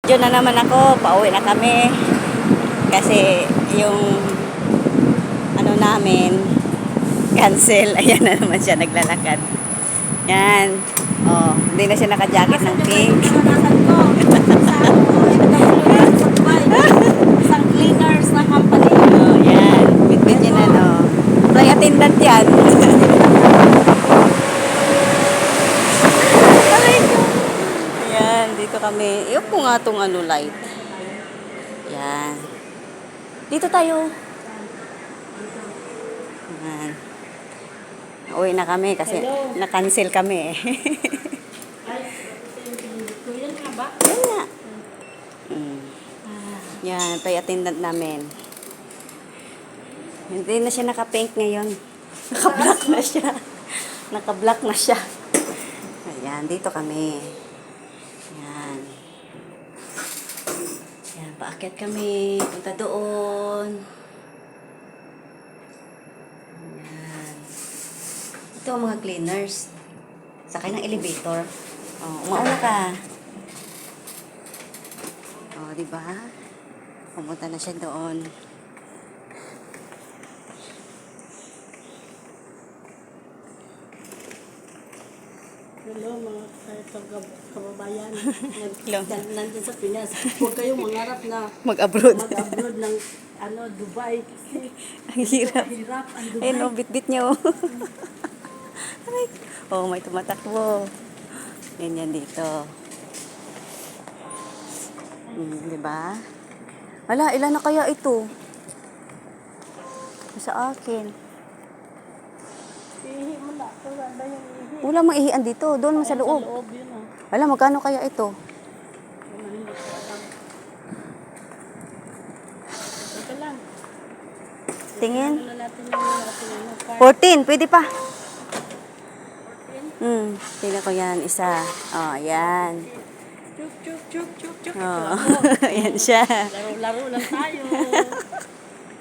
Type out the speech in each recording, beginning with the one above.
Diyan na naman ako, pauwi na kami. Kasi yung ano namin, cancel. Ayan na naman siya naglalakad. Yan. Oh, hindi na siya naka-jacket ng pink. Isang cleaners na company. Oh, yan. Bitbit niya na, no. Flight attendant yan. Ayan, dito kami. Iyon po nga itong ano, light. Yan. Dito tayo. Ayan. Uwi na kami kasi na-cancel kami. Kuya nga ba? Yan nga. Yan, flight attendant namin. Hindi na siya naka-pink ngayon. Naka-black na siya. Naka-black na siya. Ayan, dito kami. Ayan. Ayan, paakyat kami. Punta doon. Ayan. Ito ang mga cleaners. Sakay ng elevator. Oh, umauna ka. Oh, di ba? Pumunta na siya doon. Hello mga kababayan. Hello. Nandun sa Pinas. Huwag kayong mangarap na Mag-abroad. mag-abroad ng Dubai. Kasi Ang hirap. hirap ang Dubai. Ayun, oh, bit-bit niya, oh. Aray. Oh, may tumatakbo. Ganyan dito. Di ba? Wala, ilan na kaya ito? Sa akin. Ihi mo na. Wala yung ihi. Wala mang ihian dito. Doon sa loob. Sa loob yun Wala, magkano kaya ito? Hindi ko alam. Ito lang. Tingin. Ano natin yung ating ano, card. 14, pwede pa. Tingnan ko yan, isa. Oh, yan. Chuk, chuk, chuk, chuk, chuk. Oh, yan siya. Laro-laro lang tayo.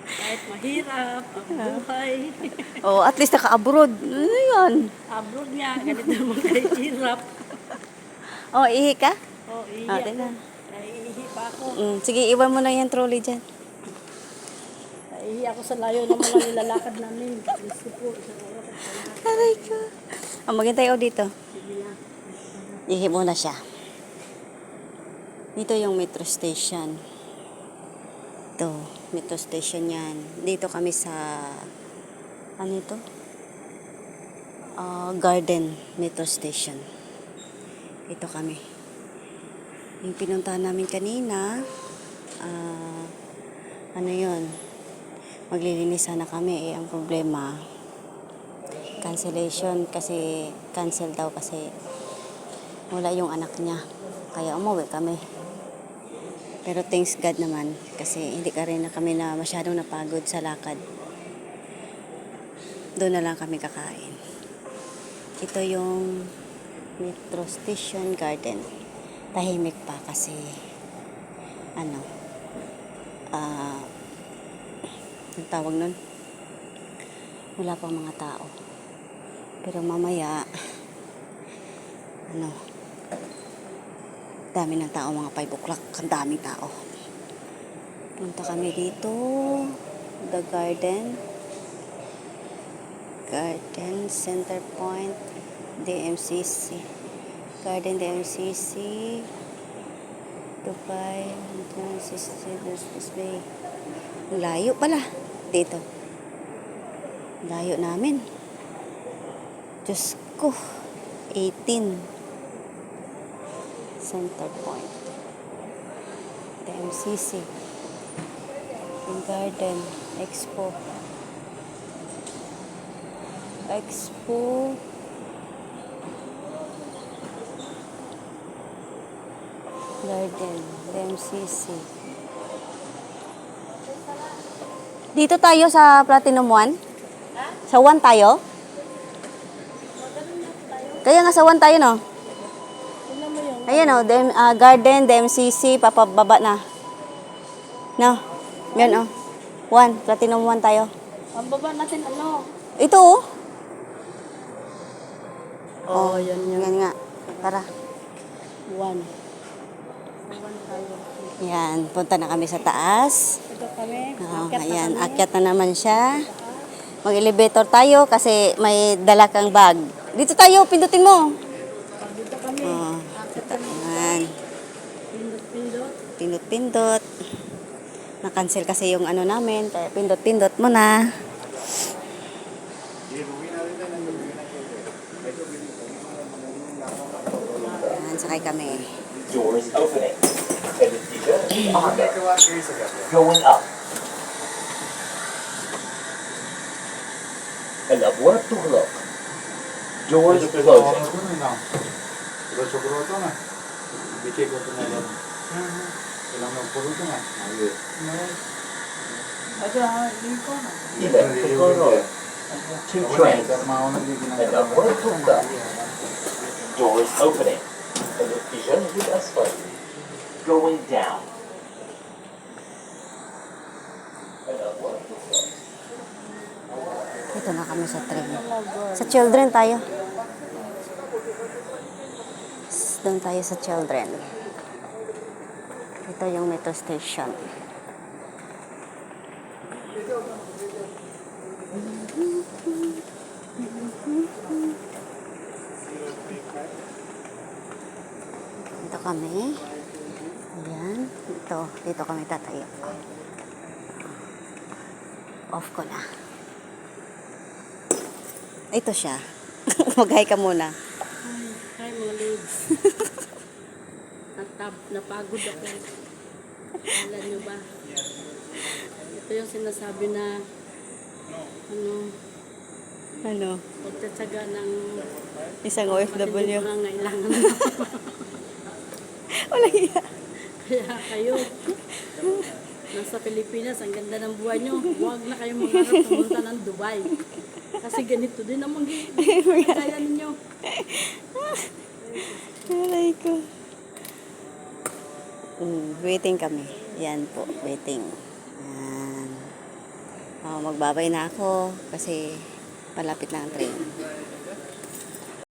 Kahit mahirap ang buhay. Oh, at least naka-abroad. Ano yan? Abroad niya, ganito naman kahirap. Oh, ihi ka? Oh, ihi Ah, ako. tingnan. Naiihi pa ako. Sige, iwan mo na yung trolley dyan. Naiihi ako sa layo naman ang nilalakad namin. Gusto po, isang oras. Aray ko. Oh, maghintay ako dito. Sige na. Ihi muna siya. Dito yung metro station. Ito, metro station yan. Dito kami sa, ano ito? Garden metro station. Dito kami. Yung pinuntahan namin kanina, ano yun? Maglilinis sana kami. Ang problema, cancellation kasi cancel daw kasi wala yung anak niya. Kaya umuwi kami. Pero thanks God naman kasi hindi ka rin na kami na masyadong napagod sa lakad. Doon na lang kami kakain. Ito yung Metro Station Garden. Tahimik pa kasi ano ang tawag nun? Wala pang mga tao. Pero mamaya dami ng tao, mga 5 o'clock, ang daming tao. Punta kami dito, the garden center point, DMCC, Garden DMCC, Dubai, this Bay. Layo pala dito. Layo namin. Diyos ko, 18 Center Point, DMCC, yung Garden Expo, Garden DMCC. Dito tayo sa Platinum 1? Sa 1 tayo? Kaya nga sa 1 tayo, no? Ayan o, Garden, DMCC, papababa na. No? Yan o. 1, Platinum 1 tayo. Ang baba natin ano? Ito o. Oh, yan. Yan nga. Tara. 1. 1 tayo. Yan, punta na kami sa taas. Ito kami. Oh, Akyat na ayan, kami. akyat na naman siya. Mag-elevator tayo kasi may dala kang bag. Dito tayo, pindutin mo. Dito kami. Oh, Akyat kami. ayan, Pindot-pindot. pindot-pindot. Na-cancel kasi yung ano namin, kaya pindot-pindot mo na. Ayan, sakay kami. Doors opening. And the seater is on there. Going up. And upward to look. Doors closing. Even to Goroy. Two trains. And upward to left. Doors opening. And the seater is asphalt. Going down. And upward to left. Ito na kami sa train. Sa children tayo. Doon tayo sa children. Ito yung metro station. Dito kami. Ayan. Dito kami tatayo. Off ko na. Ito siya. Mag-hi ka muna. Hi mga legs. Napagod ako. Alam nyo ba? Ito yung sinasabi na Ano? pagtatsaga ng Isang matinding OFW. pangangailangan. Wala iya. Kaya kayo, nasa Pilipinas, ang ganda ng buhay nyo. Huwag na kayong mangarap pumunta ng Dubai. Kasi ganito din ang kaya ninyo. Aray ko. Waiting kami. Yan po, waiting. Yan. Magbabay na ako kasi malapit na ang train.